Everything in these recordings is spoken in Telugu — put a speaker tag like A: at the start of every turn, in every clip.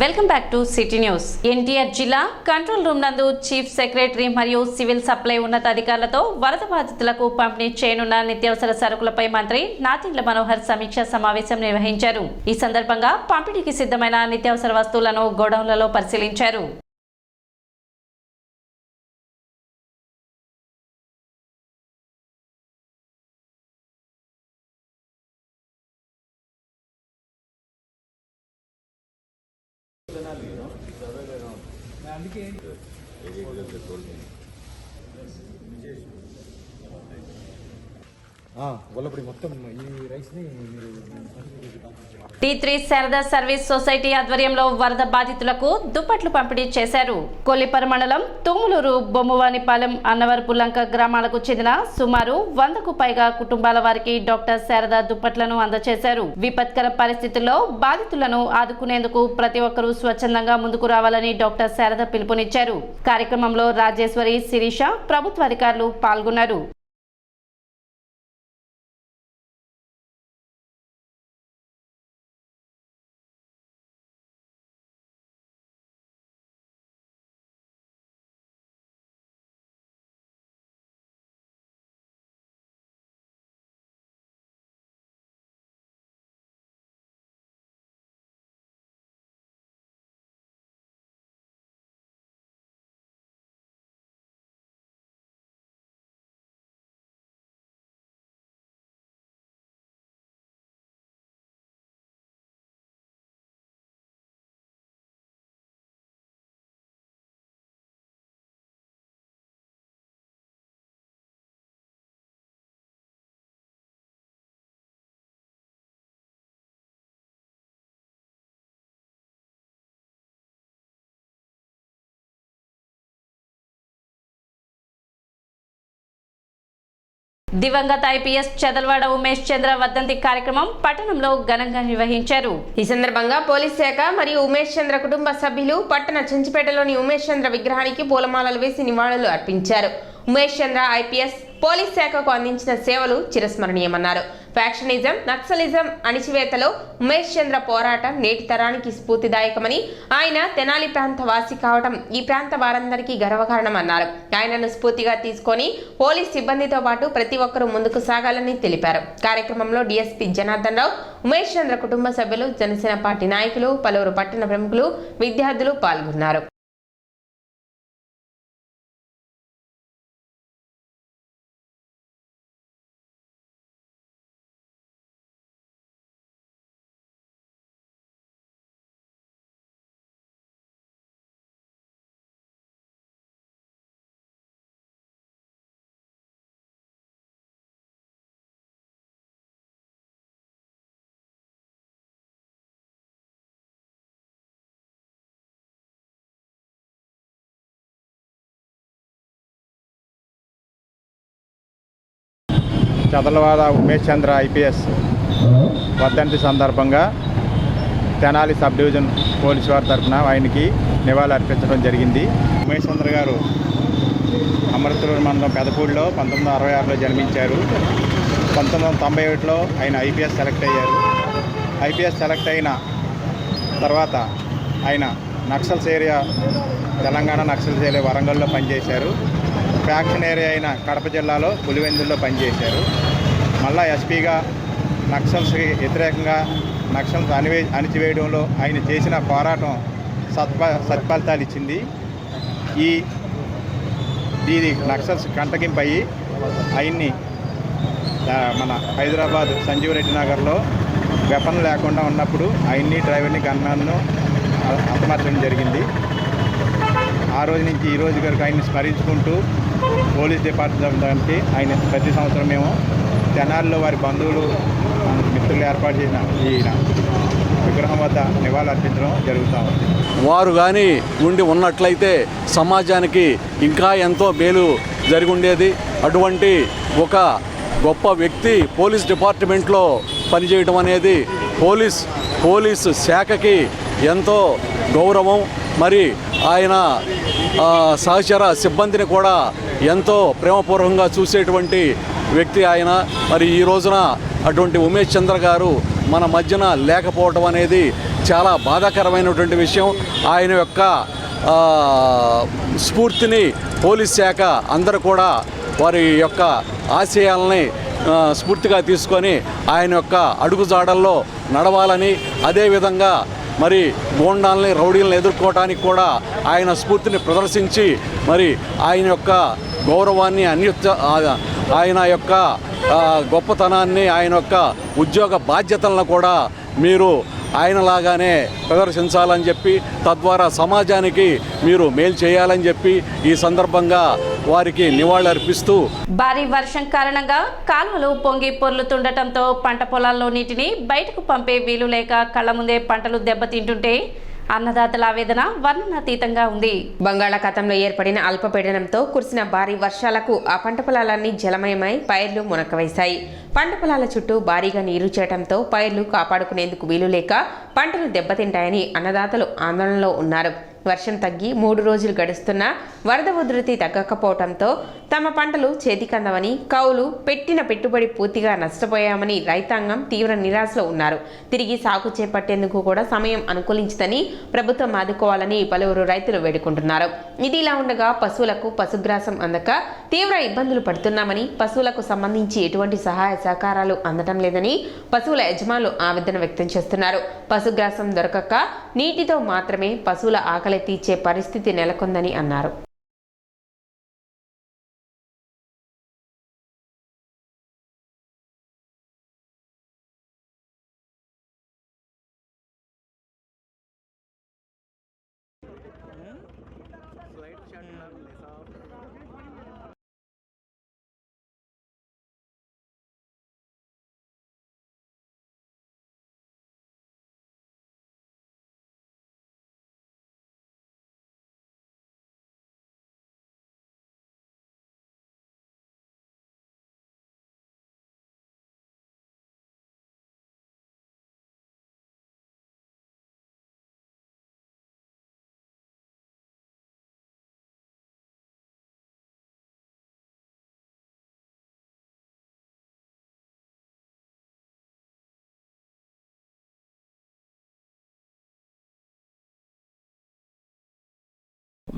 A: Welcome back to city news. NTR జిల్లా కంట్రోల్ రూమ్ నందు చీఫ్ సెక్రటరీ మరియు సివిల్ సప్లై ఉన్నతాధికారులతో వరద బాధితులకు పంపిణీ చేయనున్న నిత్యావసర సరుకులపై మంత్రి నాదెండ్ల మనోహర్ సమీక్షా సమావేశం నిర్వహించారు. ఈ సందర్భంగా పంపిణీకి సిద్ధమైన నిత్యావసర వస్తువులను గోడౌన్లలో పరిశీలించారు. T3 శారదా సర్వీస్ సొసైటీ ఆధ్వర్యంలో వరద బాధితులకు దుప్పట్లు పంపిణీ చేశారు. కొల్లిపర మండలం తుమ్ములూరు, బొమ్మవానిపాలెం, అన్నవరపు లంక గ్రామాలకు చెందిన సుమారు 100కు పైగా కుటుంబాల వారికి డాక్టర్ శారదా దుప్పట్లను అందజేశారు. విపత్కర పరిస్థితుల్లో బాధితులను ఆదుకునేందుకు ప్రతి ఒక్కరూ స్వచ్ఛందంగా ముందుకు రావాలని డాక్టర్ శారదా పిలుపునిచ్చారు. కార్యక్రమంలో రాజేశ్వరి, శిరీష, ప్రభుత్వ అధికారులు పాల్గొన్నారు. దివంగత ఐపీఎస్ చదల్వాడ ఉమేష్ చంద్ర వర్ధంతి కార్యక్రమం పట్టణంలో ఘనంగా నిర్వహించారు.
B: ఈ సందర్భంగా పోలీస్ శాఖ మరియు ఉమేష్ చంద్ర కుటుంబ సభ్యులు పట్టణ చెంచిపేటలోని ఉమేష్ చంద్ర విగ్రహానికి పూలమాలలు వేసి నివాళులు అర్పించారు. ఉమేష్ చంద్ర ఐపీఎస్ పోలీస్ శాఖకు అందించిన సేవలు చిరస్మరణీయమన్నారు. ఫ్యాక్షనిజం, నక్సలిజం అణిచివేతలో ఉమేష్ చంద్ర పోరాటం నేటి తరానికి స్ఫూర్తిదాయకమని, ఆయన తెనాలి ప్రాంత వాసి కావడం ఈ ప్రాంత వారందరికీ గర్వకారణమన్నారు. ఆయనను స్ఫూర్తిగా తీసుకొని పోలీస్ సిబ్బందితో పాటు ప్రతి ఒక్కరూ ముందుకు సాగాలని తెలిపారు. కార్యక్రమంలో డీఎస్పీ జనార్దన్ రావు, ఉమేష్ చంద్ర కుటుంబ సభ్యులు, జనసేన పార్టీ నాయకులు, పలువురు పట్టణ ప్రముఖులు, విద్యార్థులు పాల్గొన్నారు.
C: చదలవాడ ఉమేష్ చంద్ర ఐపీఎస్ వర్ధంతి సందర్భంగా తెనాలి సబ్ డివిజన్ పోలీసు వారి తరఫున ఆయనకి నివాళులు అర్పించడం జరిగింది. ఉమేష్ చంద్ర గారు అమృతలూరు మండలం పెదపూడిలో 1966లో జన్మించారు. 1991లో ఆయన ఐపీఎస్ సెలెక్ట్ అయ్యారు. ఐపీఎస్ సెలెక్ట్ అయిన తర్వాత ఆయన నక్సల్స్ ఏరియా, తెలంగాణ నక్సల్స్ ఏరియా వరంగల్లో పనిచేశారు. ఫ్యాక్షన్ ఏరియా అయిన కడప జిల్లాలో పులివెందుల్లో పనిచేశారు. మళ్ళా ఎస్పీగా నక్సల్స్కి వ్యతిరేకంగా నక్సల్స్ అణిచివేయడంలో ఆయన చేసిన పోరాటం సత్ఫలితాలు ఇచ్చింది. ఇది నక్సల్స్ కంటగింపయ్యి ఆయన్ని మన హైదరాబాద్ సంజీవ్ రెడ్డి నగర్లో వెపన్ లేకుండా ఉన్నప్పుడు ఆయన్ని, డ్రైవర్ని, గన్మ్యాన్ను హతమార్చడం జరిగింది. ఆ రోజు నుంచి ఈ రోజు వరకు ఆయన్ని స్మరించుకుంటూ పోలీస్ డిపార్ట్మెంట్కి ఆయన ప్రతి సంవత్సరం మేము తెనాలిలో వారి బంధువులు, మిత్రులు ఏర్పాటు చేసిన ఈ విగ్రహం వద్ద నివాళులు అర్పించడం జరుగుతూ ఉంది.
D: వారు కానీ ఉండి ఉన్నట్లయితే సమాజానికి ఇంకా ఎంతో మేలు జరిగి ఉండేది. అటువంటి ఒక గొప్ప వ్యక్తి పోలీస్ డిపార్ట్మెంట్లో పనిచేయడం అనేది పోలీస్ శాఖకి ఎంతో గౌరవం. మరి ఆయన సహచర సిబ్బందిని కూడా ఎంతో ప్రేమపూర్వకంగా చూసేటువంటి వ్యక్తి ఆయన. మరి ఈ రోజున అటువంటి ఉమేష్ చంద్ర గారు మన మధ్యన లేకపోవడం అనేది చాలా బాధాకరమైనటువంటి విషయం. ఆయన యొక్క స్ఫూర్తిని పోలీస్ శాఖ అందరూ కూడా వారి యొక్క ఆశయాలని స్ఫూర్తిగా తీసుకొని ఆయన యొక్క అడుగుజాడల్లో నడవాలని, అదేవిధంగా మరి గోండాల్ని రౌడీలను ఎదుర్కోవడానికి కూడా ఆయన స్ఫూర్తిని ప్రదర్శించి మరి ఆయన యొక్క గౌరవాన్ని ఆయన యొక్క గొప్పతనాన్ని, ఆయన యొక్క ఉద్యోగ బాధ్యతలను కూడా మీరు ఆయనలాగానే ప్రదర్శించాలని చెప్పి, తద్వారా సమాజానికి మీరు మేలు చేయాలని చెప్పి ఈ సందర్భంగా వారికి నివాళులర్పిస్తూ,
A: భారీ వర్షం కారణంగా కాలువలు పొంగి పొర్లుతుండటంతో పంట పొలాల్లో నీటిని బయటకు పంపే వీలు లేక కళ్ల ముందే పంటలు దెబ్బతింటుంటే అన్నదాతల ఆవేదన వర్ణనాతీతంగా ఉంది.
B: బంగాళాఖాతంలో ఏర్పడిన అల్పపీడనంతో కురిసిన భారీ వర్షాలకు ఆ పంట పొలాలన్నీ జలమయమై పైర్లు మునకవేశాయి. పంట పొలాల చుట్టూ భారీగా నీరు చేరడంతో పైర్లు కాపాడుకునేందుకు వీలు లేక పంటలు దెబ్బతింటాయని అన్నదాతలు ఆందోళనలో ఉన్నారు. వర్షం తగ్గి 3 రోజులు గడుస్తున్నా వరద ఉధృతి తగ్గకపోవడంతో తమ పంటలు చేతికందవని, కౌలు పెట్టిన పెట్టుబడి పూర్తిగా నష్టపోయామని రైతాంగం తీవ్ర నిరాశలో ఉన్నారు. తిరిగి సాగు చేపట్టేందుకు కూడా సమయం అనుకూలించదని ప్రభుత్వం ఆదుకోవాలని పలువురు రైతులు వేడుకుంటున్నారు. ఇది ఇలా ఉండగా పశువులకు పశుగ్రాసం అందక తీవ్ర ఇబ్బందులు పడుతున్నామని, పశువులకు సంబంధించి ఎటువంటి సహాయ సహకారాలు అందటం లేదని పశువుల యజమానులు ఆవేదన వ్యక్తం చేస్తున్నారు. పశుగ్రాసం దొరకక నీటితో మాత్రమే పశువుల ఆకలి తీర్చే పరిస్థితి నెలకొందని అన్నారు.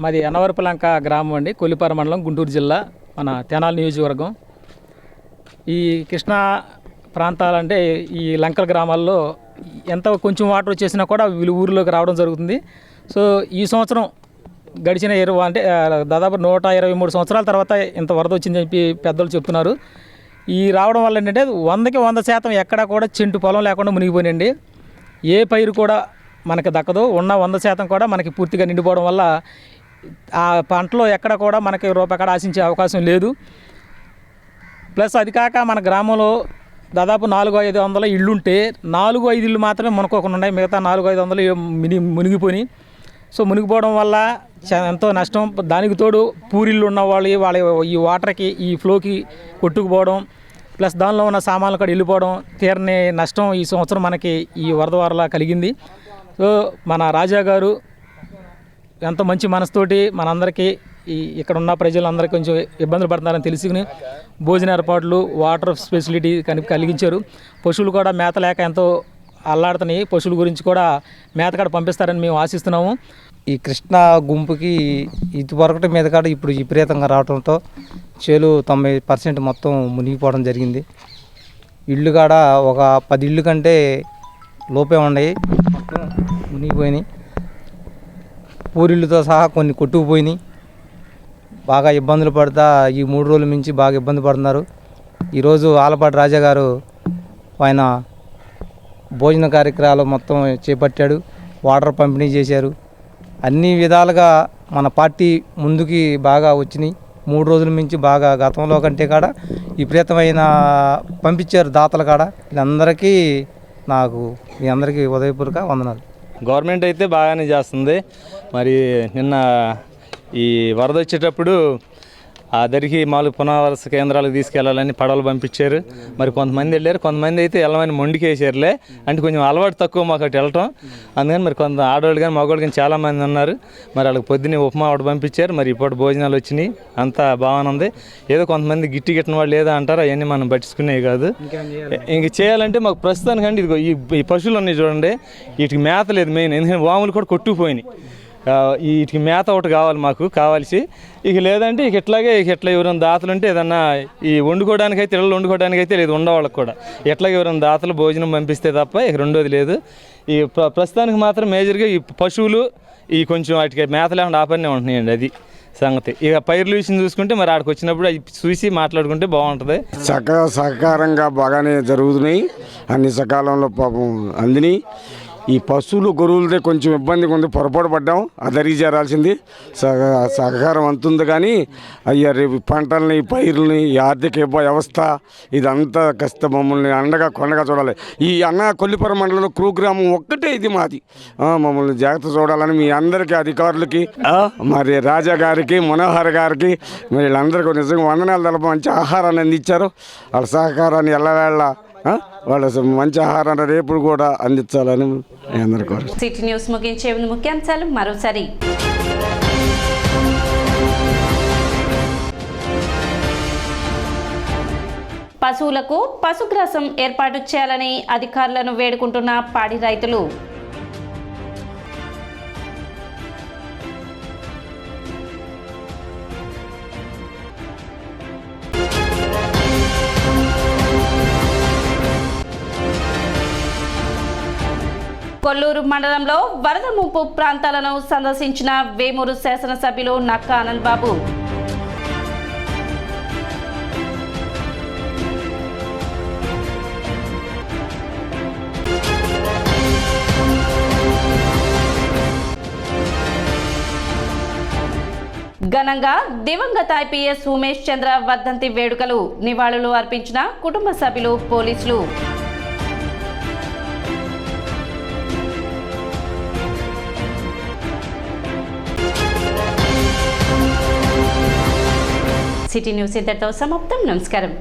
E: మాది అన్నవరపులంక గ్రామం అండి, కొల్లిపార మండలం, గుంటూరు జిల్లా, మన తెనాలి నియోజకవర్గం. ఈ కృష్ణా ప్రాంతాలంటే ఈ లంకల గ్రామాల్లో ఎంత కొంచెం వాటర్ వచ్చేసినా కూడా వీళ్ళు ఊరిలోకి రావడం జరుగుతుంది. సో ఈ సంవత్సరం గడిచిన దాదాపు 123 సంవత్సరాల తర్వాత ఇంత వరద వచ్చిందని చెప్పి పెద్దలు చెప్తున్నారు. ఈ రావడం వల్ల ఏంటంటే 100కి 100% ఎక్కడా కూడా చెంటు పొలం లేకుండా మునిగిపోయినండి. ఏ పైరు కూడా మనకి దక్కదు. ఉన్న 100% కూడా మనకి పూర్తిగా నిండిపోవడం వల్ల ఆ పంటలో ఎక్కడ కూడా మనకి రూపాయి ఆశించే అవకాశం లేదు. ప్లస్ అది కాక మన గ్రామంలో దాదాపు 400-500 ఇళ్ళుంటే 4-5 ఇళ్ళు మాత్రమే మునుకోకుండా ఉన్నాయి. మిగతా 400-500 మునిగిపోయి. సో మునిగిపోవడం వల్ల ఎంతో నష్టం. దానికి తోడు పూరిళ్ళు ఉన్న వాళ్ళ ఈ వాటర్కి, ఈ ఫ్లోకి కొట్టుకుపోవడం, ప్లస్ దానిలో ఉన్న సామాన్లు కూడా వెళ్ళిపోవడం, తీరని నష్టం ఈ సంవత్సరం మనకి ఈ వరద వరలా కలిగింది. సో మన రాజా గారు ఎంతో మంచి మనసుతోటి మనందరికీ ఇక్కడ ఉన్న ప్రజలందరికీ కొంచెం ఇబ్బందులు పడుతున్నారని తెలుసుకుని భోజన ఏర్పాట్లు, వాటర్ ఫెసిలిటీ కలిగించారు. పశువులు కూడా మేత లేక ఎంతో అల్లాడుతున్నాయి. పశువుల గురించి కూడా మేత కాడ పంపిస్తారని మేము ఆశిస్తున్నాము.
F: ఈ కృష్ణా గుంపుకి ఇటువరకటి మీద కాడ ఇప్పుడు విపరీతంగా రావడంతో చేలు 90% మొత్తం మునిగిపోవడం జరిగింది. ఇళ్ళు కాడ ఒక 10 ఇళ్ళు కంటే లోపే ఉన్నాయి, మొత్తం మునిగిపోయినాయి. పూరిళ్ళతో సహా కొన్ని కొట్టుకుపోయినాయి. బాగా ఇబ్బందులు పడతా ఈ 3 రోజుల నుంచి బాగా ఇబ్బంది పడుతున్నారు. ఈరోజు ఆలపాటి రాజా గారు ఆయన భోజన కార్యక్రమాలు మొత్తం చేపట్టాడు, వాటర్ పంపిణీ చేశారు. అన్ని విధాలుగా మన పార్టీ ముందుకి బాగా వచ్చినాయి. 3 రోజుల నుంచి బాగా గతంలో కంటే కాడ విపరీతమైన పంపించారు దాతల కాడ. వీళ్ళందరికీ మీ అందరికీ ఉదయపూర్వక వందనాలు.
G: గవర్నమెంట్ అయితే బాగానే చేస్తుంది. మరి నిన్న ఈ వరద వచ్చేటప్పుడు
F: ఆ దరికి మామూలు పునరావాస కేంద్రాలకు తీసుకెళ్లాలని పడవలు పంపించారు. మరి కొంతమంది వెళ్ళారు, కొంతమంది అయితే వెళ్ళమని మొండికేసారులే. అంటే కొంచెం అలవాటు తక్కువ మాకు అటు వెళ్ళటం. అందుకని మరి కొంత ఆడవాళ్ళు కానీ మగవాళ్ళు కానీ చాలామంది ఉన్నారు. మరి వాళ్ళకి పొద్దున్నే ఉప్మా ఒకటి పంపించారు. మరి ఇప్పుడు భోజనాలు వచ్చినాయి, అంతా బాగానే ఉంది. ఏదో కొంతమంది గిట్టిన వాళ్ళు ఏదో అంటారు, అవన్నీ మనం పట్టించుకునేవి కాదు. ఇంక చేయాలంటే మాకు ప్రస్తుతానికంటే ఇదిగో ఈ పశువులు ఉన్నాయి చూడండి, వీటికి మేత లేదు మెయిన్. ఎందుకంటే వాములు కూడా కొట్టుకుపోయినాయి. వీటికి మేత ఒకటి కావాలి మాకు కావాల్సి. ఇక లేదంటే ఇట్లా ఎవరైనా దాతలు ఉంటే ఏదన్నా ఈ వండుకోవడానికైతే ఇళ్ళు వండుకోవడానికైతే లేదు, ఉండవాళ్ళకి కూడా ఎట్లాగే ఎవరైనా దాతలు భోజనం పంపిస్తే తప్ప ఇక రెండోది లేదు. ఈ ప్రస్తుతానికి మాత్రం మేజర్గా ఈ పశువులు ఈ కొంచెం వాటికి మేత లేకుండా ఆపనే ఉంటున్నాయండి, అది సంగతి. ఇక పైర్లు విషయం చూసుకుంటే మరి ఆడికి వచ్చినప్పుడు అవి చూసి మాట్లాడుకుంటే బాగుంటుంది.
G: చక్కగా సహకారంగా బాగానే జరుగుతున్నాయి, అన్ని సకాలంలో పాపం అందిని. ఈ పశువులు గొర్రెలదే కొంచెం ఇబ్బందిగా ఉంది, పొరపాటు పడ్డాం, అదరికి చేరాల్సింది. సహకారం అంతుంది కానీ అయ్యా రేపు పంటల్ని పైర్లని ఈ ఆర్థిక వ్యవస్థ ఇదంతా కాస్త మమ్మల్ని అండగా కొండగా చూడాలి. ఈ కొల్లిపర మండలంలో క్రూ గ్రామం ఒక్కటే ఇది మాది. మమ్మల్ని జాగ్రత్త చూడాలని మీ అందరికీ అధికారులకి, మరి రాజా గారికి, మనోహర్ గారికి, మరి వీళ్ళందరికీ నిజంగా వందనాలు తెలప. మంచి ఆహారాన్ని అందించారు. వాళ్ళ సహకారాన్ని ఎల్లవేళ వాళ్ళ మంచి ఆహారాన్ని రేపు కూడా అందించాలని అందరూ కోరు.
A: సిటీ న్యూస్ ముగించే ముందు ముఖ్యాంశాలు మరోసారి. పశువులకు పశుగ్రాసం ఏర్పాటు చేయాలని అధికారులను వేడుకుంటున్న పాడి రైతులు. కొల్లూరు మండలంలో వరద ముంపు ప్రాంతాలను సందర్శించిన వేమూరు శాసనసభ్యులు నక్కా ఆనంద్ బాబు. ఘనంగా దివంగత ఐపీఎస్ ఉమేష్ చంద్ర వర్ధంతి వేడుకలు, నివాళులు అర్పించిన కుటుంబ సభ్యులు, పోలీసులు. సిటీ న్యూస్ ఇంతటితో సమాప్తం. నమస్కారం.